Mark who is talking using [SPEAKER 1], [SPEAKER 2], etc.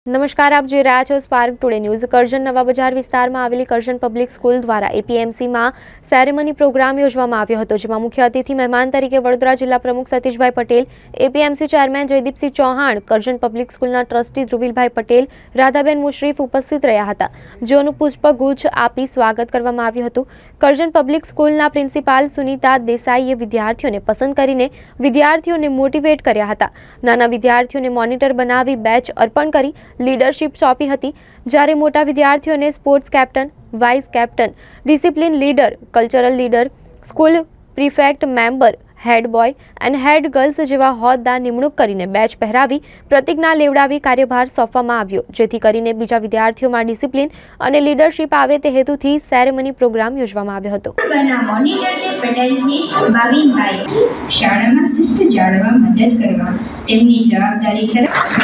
[SPEAKER 1] નમસ્કાર, આપ જોઈ રહ્યા છો સ્પાર્ક ટુડે ન્યૂઝ। કરજણ નવા બજાર વિસ્તારમાં આવેલી કરજણ પબ્લિક સ્કૂલ દ્વારા એપીએમસીમાં સેરેમની પ્રોગ્રામ યોજવામાં આવ્યો હતો, જેમાં મુખ્ય અતિથિ મહેમાન તરીકે વડોદરા જિલ્લા પ્રમુખ Satishbhai Patel, APMC chairman Jaydeepsinh Chauhan, Karjan public સ્કૂલના ટ્રસ્ટી ધ્રુવીલભાઈ પટેલ, રાધાબેન મુશરીફ ઉપસ્થિત રહ્યા હતા, જેઓનું પુષ્પગુચ્છ આપી સ્વાગત કરવામાં આવ્યું હતું। કરજણ પબ્લિક સ્કૂલના પ્રિન્સિપાલ સુનીતા દેસાઈએ વિદ્યાર્થીઓને પસંદ કરીને વિદ્યાર્થીઓને મોટિવેટ કર્યા હતા। નાના વિદ્યાર્થીઓને મોનિટર બનાવી બેચ અર્પણ કરી લીડરશિપ સોંપી હતી, જ્યારે મોટા વિદ્યાર્થીઓને sports captain, vice captain, discipline leader, cultural leader, school prefect member, head boy અને હેડ ગર્લ્સ જેવા હોદ્દા નિમણૂક કરીને બેચ પહેરાવી પ્રતિજ્ઞા લેવડાવી કાર્યભાર સોંપવામાં આવ્યો, જેથી કરીને બીજા વિદ્યાર્થીઓમાં ડિસિપ્લિન અને લીડરશિપ આવે તે હેતુથી સેરેમની પ્રોગ્રામ યોજવામાં આવ્યો હતો।
[SPEAKER 2] મોનિટર છે પટેલની ભાવિનભાઈ શાળામાં શિસ્ત જાળવવા મદદ કરવા તેમની જવાબદારી તરફ